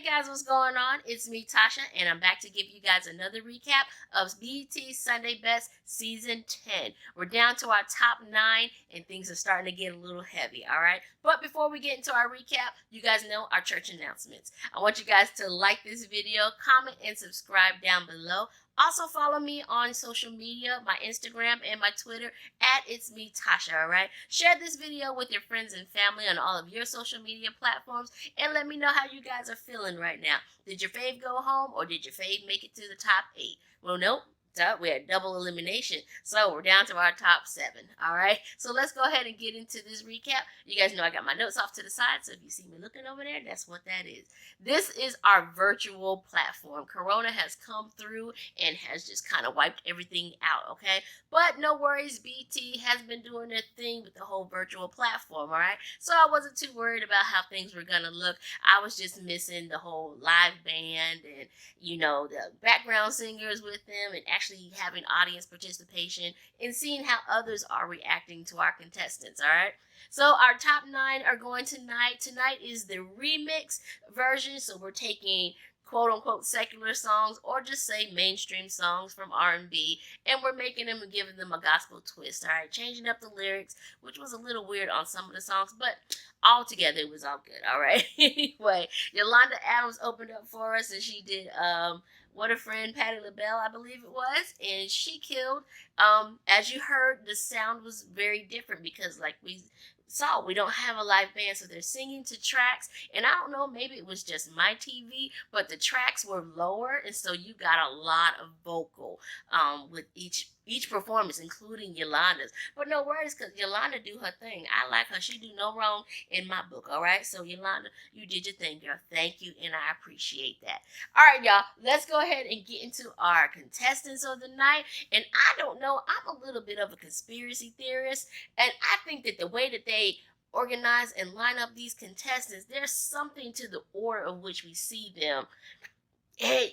Hey guys, what's going on? It's me, Tasha, and I'm back to give you guys another recap of BET Sunday Best Season 10. We're down to our top 9, and things are starting to get a little heavy, alright? But before we get into our recap, you guys know our church announcements. I want you guys to like this video, comment, and subscribe down below. Also follow me on social media, my Instagram and my Twitter at It's Me Tasha, alright? Share this video with your friends and family on all of your social media platforms and let me know how you guys are feeling right now. Did your fave go home or did your fave make it to the top 8? Well, nope. We're at double elimination, so we're down to our top 7. All right, so let's go ahead and get into this recap. You guys know I got my notes off to the side, so if you see me looking over there, that's what that is. This is our virtual platform. Corona has come through and has just kind of wiped everything out, okay? But no worries, BT has been doing their thing with the whole virtual platform, all right? So I wasn't too worried about how things were going to look. I was just missing the whole live band and, you know, the background singers with them and actually having audience participation and seeing how others are reacting to our contestants, all right? So our top 9 are going tonight. Tonight is the remix version, so we're taking quote-unquote secular songs or just say mainstream songs from R&B, and we're making them and giving them a gospel twist, all right? Changing up the lyrics, which was a little weird on some of the songs, but altogether it was all good, all right? Anyway, Yolanda Adams opened up for us, and she did What a Friend, Patti LaBelle, I believe it was, and she killed. As you heard, the sound was very different because, like we saw, we don't have a live band, so they're singing to tracks, and I don't know, maybe it was just my TV, but the tracks were lower, and so you got a lot of vocal with each performance, including Yolanda's. But no worries, because Yolanda do her thing. I like her. She do no wrong in my book, all right? So, Yolanda, you did your thing, girl. Thank you, and I appreciate that. All right, y'all, let's go ahead and get into our contestants of the night. And I don't know, I'm a little bit of a conspiracy theorist, and I think that the way that they organize and line up these contestants, there's something to the order of which we see them. I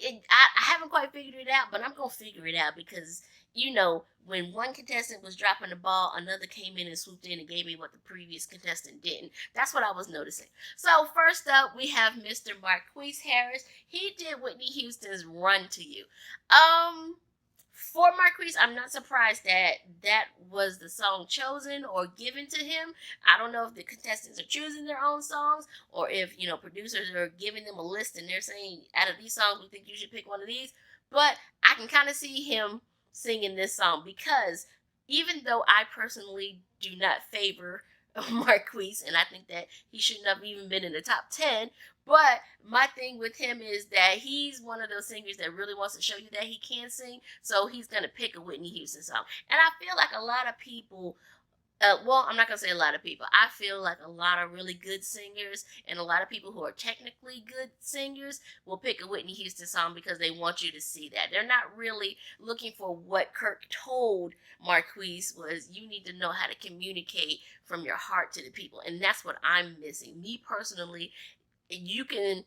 haven't quite figured it out, but I'm going to figure it out because, you know, when one contestant was dropping the ball, another came in and swooped in and gave me what the previous contestant didn't. That's what I was noticing. So first up, we have Mr. Marquis Harris. He did Whitney Houston's Run to You. For Marquis, I'm not surprised that that was the song chosen or given to him. I don't know if the contestants are choosing their own songs or if, you know, producers are giving them a list and they're saying, out of these songs, we think you should pick one of these. But I can kind of see him singing this song because even though I personally do not favor Marquis, and I think that he shouldn't have even been in the top 10, but my thing with him is that he's one of those singers that really wants to show you that he can sing, so he's going to pick a Whitney Houston song. And I feel like a lot of people, well, I'm not going to say a lot of people. I feel like a lot of really good singers and a lot of people who are technically good singers will pick a Whitney Houston song because they want you to see that. They're not really looking for what Kirk told Marquis was, you need to know how to communicate from your heart to the people. And that's what I'm missing. Me personally, you can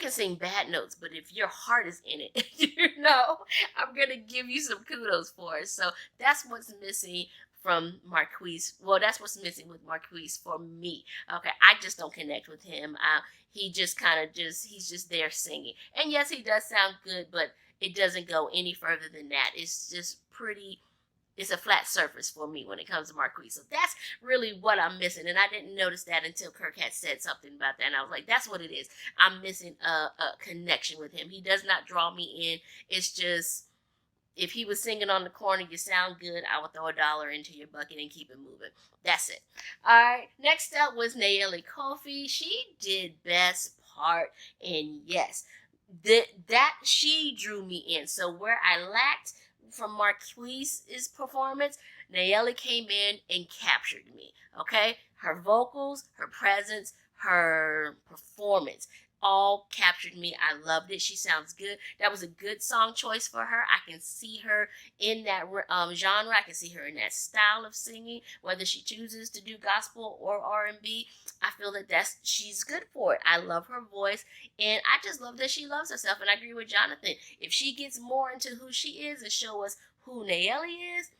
sing bad notes, but if your heart is in it, you know, I'm going to give you some kudos for it. So that's what's missing from Marquis. Well, that's what's missing with Marquis for me. Okay, I just don't connect with him. He just kind of he's just there singing. And yes, he does sound good, but it doesn't go any further than that. It's just it's a flat surface for me when it comes to Marquis. So that's really what I'm missing. And I didn't notice that until Kirk had said something about that. And I was like, that's what it is. I'm missing a connection with him. He does not draw me in. It's just, if he was singing on the corner, you sound good, I would throw $1 into your bucket and keep it moving. That's it. All right. Next up was Nayeli Coffee. She did Best Part. And yes, that she drew me in. So where I lacked from Marquis's performance, Nayeli came in and captured me, okay? Her vocals, her presence, her performance all captured me. I loved it. She sounds good. That was a good song choice for her. I can see her in that genre. I can see her in that style of singing, whether she chooses to do gospel or R&B. I feel that she's good for it. I love her voice, and I just love that she loves herself, and I agree with Jonathan. If she gets more into who she is and show us who Nayeli is,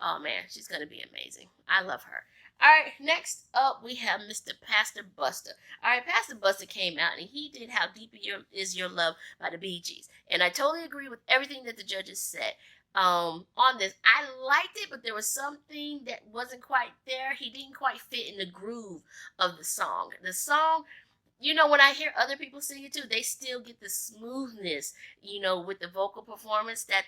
oh man, she's going to be amazing. I love her. All right, next up we have Mr. Pastor Buster. All right, Pastor Buster came out and he did "How Deep Is Your Love" by the Bee Gees, and I totally agree with everything that the judges said. On this, I liked it, but there was something that wasn't quite there. He didn't quite fit in the groove of the song. The song, when I hear other people sing it too, they still get the smoothness, with the vocal performance that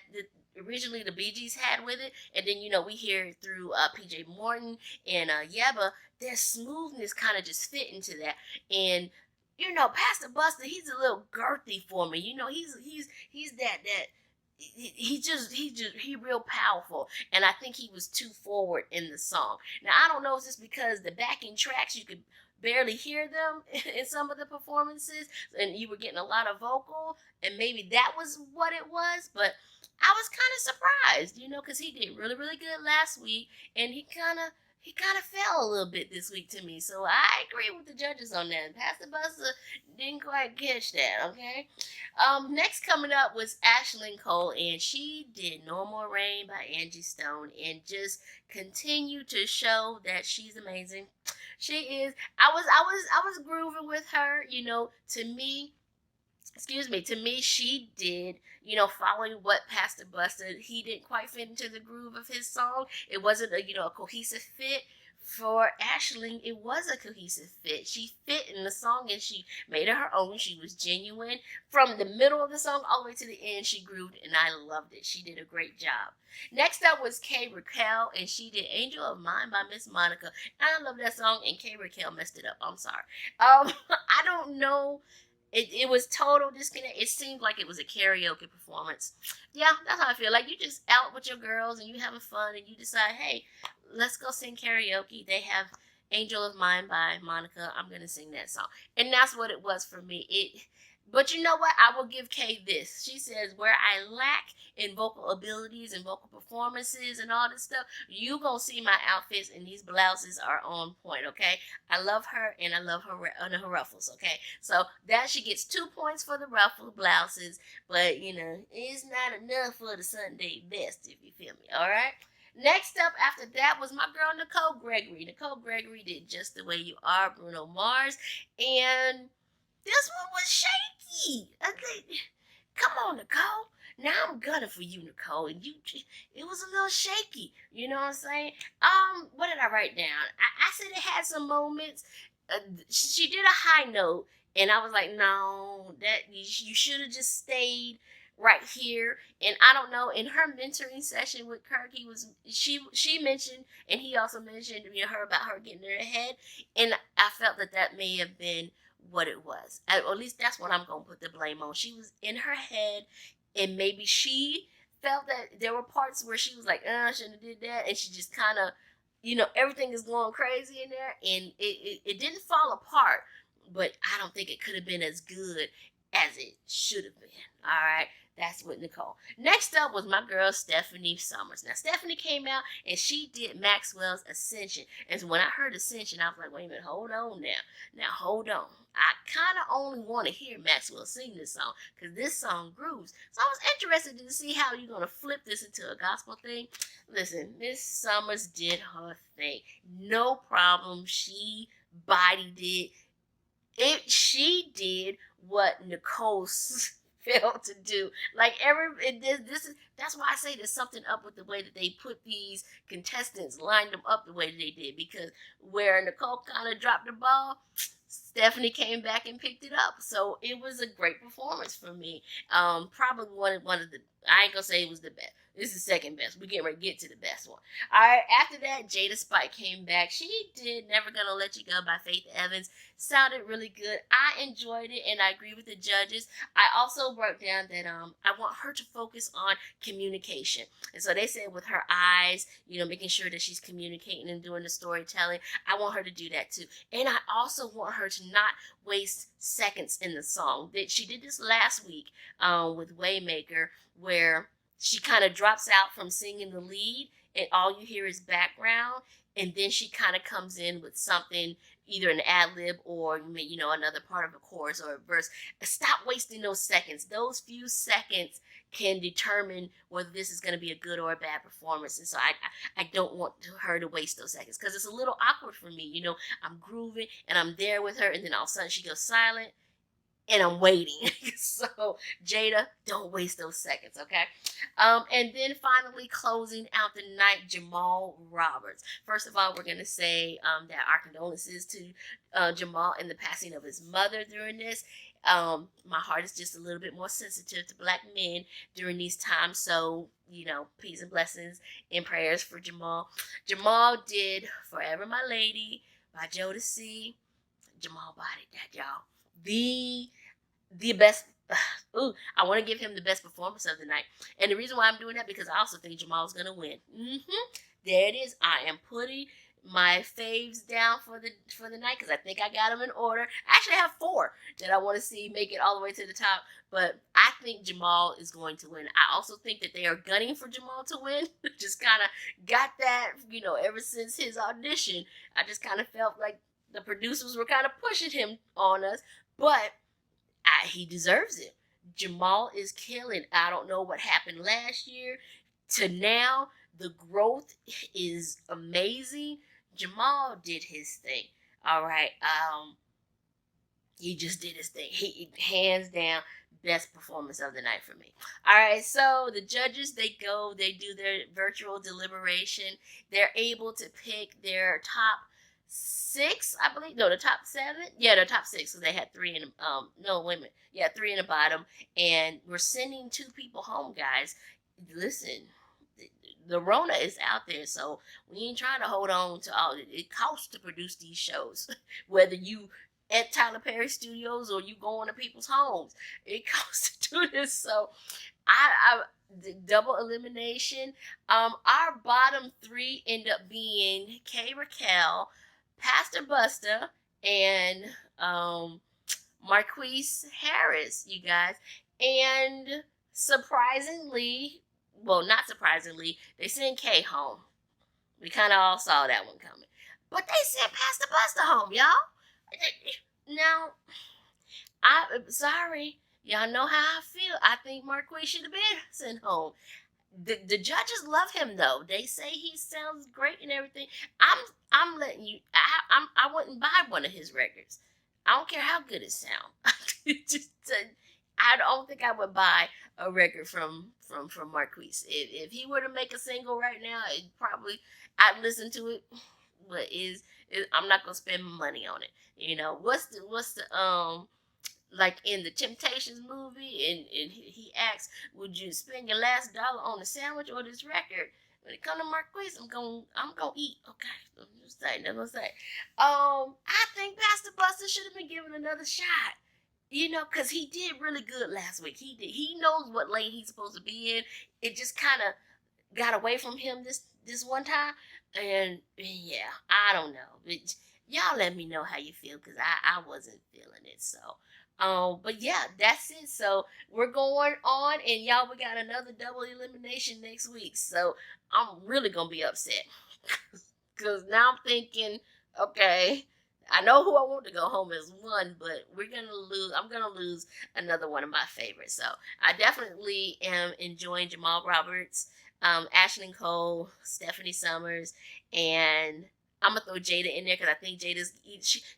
originally the Bee Gees had with it. And then, we hear it through PJ Morton and Yeba. Their smoothness kind of just fit into that. And, Pastor Buster, he's a little girthy for me. He's that he real powerful, and I think he was too forward in the song. Now I don't know if it's because the backing tracks you could barely hear them in some of the performances, and you were getting a lot of vocal, and maybe that was what it was. But I was kind of surprised, because he did really really good last week, and he kind of fell a little bit this week to me. So I agree with the judges on that. Pastor Buster didn't quite catch that, okay? Next coming up was Ashlyn Cole, and she did "No More Rain" by Angie Stone, and just continue to show that she's amazing. She is. I was grooving with her, to me, she did, following what Pastor Buster, he didn't quite fit into the groove of his song. It wasn't a cohesive fit. For Ashley, it was a cohesive fit. She fit in the song and she made it her own. She was genuine. From the middle of the song all the way to the end, she grooved and I loved it. She did a great job. Next up was Raquel, and she did "Angel of Mine" by Miss Monica. I love that song, and Raquel messed it up. I'm sorry. I don't know. It was total disconnect. It seemed like it was a karaoke performance. Yeah, that's how I feel. Like you just out with your girls and you having fun and you decide, hey, let's go sing karaoke. They have "Angel of Mine" by Monica. I'm gonna sing that song, and that's what it was for me. But you know what? I will give Kay this. She says, where I lack in vocal abilities and vocal performances and all this stuff, you gonna see my outfits and these blouses are on point, okay? I love her and I love her ruffles, okay? So that she gets 2 points for the ruffle blouses, but it's not enough for the Sunday best, if you feel me, all right? Next up after that was my girl Nicole Gregory. Nicole Gregory did "Just the Way You Are," Bruno Mars, and this one was shaky. I think, come on, Nicole. Now I'm gunning for you, Nicole, and it was a little shaky. You know what I'm saying? What did I write down? I said it had some moments. She did a high note, and I was like, no, that you should have just stayed right here. And I don't know, in her mentoring session with Kirk, she mentioned, and he also mentioned her about her getting in her head, and I felt that may have been what it was. At least that's what I'm going to put the blame on. She was in her head, and maybe she felt that there were parts where she was like, I shouldn't have did that, and she just kind of, everything is going crazy in there, and it didn't fall apart, but I don't think it could have been as good as it should have been. All right. That's with Nicole. Next up was my girl Stephanie Summers. Now, Stephanie came out and she did Maxwell's Ascension. And so when I heard Ascension, I was like, wait a minute, hold on now. Now, hold on. I kind of only want to hear Maxwell sing this song because this song grooves. So I was interested to see how you're going to flip this into a gospel thing. Listen, Miss Summers did her thing. No problem. She bodied it. She did what Nicole failed to do. Like that's why I say there's something up with the way that they put these contestants, lined them up the way that they did, because where Nicole kind of dropped the ball, Stephanie came back and picked it up. So it was a great performance for me. Probably one of the, I ain't gonna say it was the best. This is second best. We're getting ready to get to the best one. All right, after that, Jada Spikes came back. She did "Never Gonna Let You Go" by Faith Evans. Sounded really good. I enjoyed it, and I agree with the judges. I also wrote down that I want her to focus on communication. And so they said with her eyes, making sure that she's communicating and doing the storytelling. I want her to do that too. And I also want her to not waste seconds in the song. She did this last week with Waymaker, where she kind of drops out from singing the lead and all you hear is background, and then she kind of comes in with something, either an ad lib or another part of a chorus or a verse. Stop wasting those seconds. Those few seconds can determine whether this is going to be a good or a bad performance. And so I don't want her to waste those seconds, because it's a little awkward for me. I'm grooving and I'm there with her, and then all of a sudden she goes silent and I'm waiting. So Jada, don't waste those seconds, okay? And then finally, closing out the night, Jamal Roberts. First of all, we're going to say that our condolences to Jamal in the passing of his mother during this. My heart is just a little bit more sensitive to Black men during these times. So, peace and blessings and prayers for Jamal. Jamal did Forever My Lady by Jodeci. Jamal bodied that, y'all. The best. I want to give him the best performance of the night. And the reason why I'm doing that, because I also think Jamal's going to win. There it is. I am putting my faves down for the night, because I think I got them in order. I actually have 4 that I want to see make it all the way to the top, but I think Jamal is going to win. I also think that they are gunning for Jamal to win. Just kind of got that, ever since his audition. I just kind of felt like the producers were kind of pushing him on us, but he deserves it. Jamal is killing. I don't know what happened last year to now. The growth is amazing. Jamal did his thing. All right. He just did his thing. He hands down best performance of the night for me. All right. So the judges, they do their virtual deliberation. They're able to pick their top 6, I believe. No, the top 7. Yeah, the top 6. So they had 3 in no, wait a minute. Yeah, 3 in the bottom. And we're sending 2 people home, guys. Listen, the Rona is out there, so we ain't trying to hold on to all. It costs to produce these shows, whether you at Tyler Perry Studios or you going to people's homes. It costs to do this. So the double elimination. Our bottom 3 end up being Raquel, Pastor Busta, and Marquis Harris, you guys. And surprisingly, well, not surprisingly, they sent Kay home. We kind of all saw that one coming. But they sent Pastor Busta home, y'all. Now, I'm sorry. Y'all know how I feel. I think Marquis should have been sent home. The judges love him, though. They say he sounds great and everything. I'm letting you. I wouldn't buy one of his records. I don't care how good it sounds. I don't think I would buy a record from Marquis. If he were to make a single right now, I'd listen to it. But I'm not gonna spend money on it. What's the like in the Temptations movie, and he asks, would you spend your last dollar on the sandwich or this record? When it comes to Marquis, I'm gonna eat. Okay, I'm gonna say. I think Pastor Buster should have been given another shot. Because he did really good last week. He did. He knows what lane he's supposed to be in. It just kind of got away from him this one time. And yeah, I don't know. But y'all let me know how you feel, because I wasn't feeling it. So, but yeah, that's it. So we're going on, and y'all, we got another double elimination next week. So I'm really gonna be upset, because now I'm thinking, okay, I know who I want to go home as one, but we're gonna lose. I'm gonna lose another one of my favorites. So I definitely am enjoying Jamal Roberts, Ashlyn Cole, Stephanie Summers, and I'm gonna throw Jada in there, because I think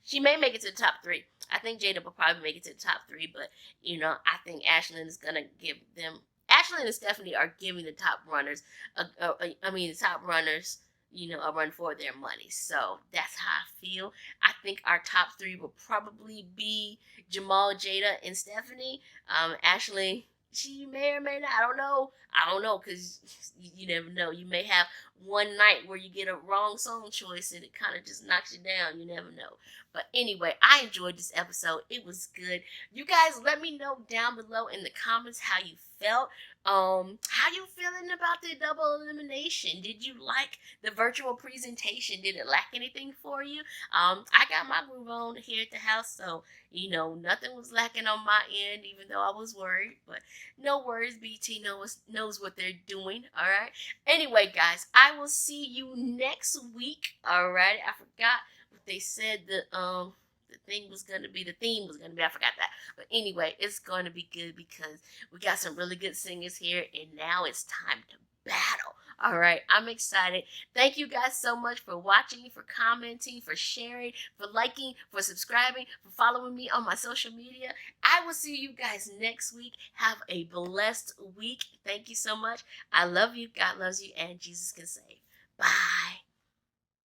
she may make it to the top 3. I think Jada will probably make it to the top 3, but I think Ashlyn is gonna give them. Ashlyn and Stephanie are giving the top runners. The top runners, a run for their money. So that's how I feel. I think our top 3 will probably be Jamal, Jada, and Stephanie. Ashley, she may or may not. I don't know, because you never know. You may have one night where you get a wrong song choice and it kind of just knocks you down. You never know. But anyway, I enjoyed this episode. It was good. You guys, let me know down below in the comments how you felt. How you feeling about the double elimination? Did you like the virtual presentation? Did it lack anything for you? I got my groove on here at the house, so nothing was lacking on my end, even though I was worried. But no worries, BT knows what they're doing. All right. Anyway, guys, I will see you next week. All right. I forgot what they said the thing was gonna be, the theme was gonna be. I forgot that. But anyway, it's gonna be good because we got some really good singers here, and now it's time to battle. All right, I'm excited. Thank you guys so much for watching, for commenting, for sharing, for liking, for subscribing, for following me on my social media. I will see you guys next week. Have a blessed week. Thank you so much. I love you. God loves you, and Jesus can save. Bye.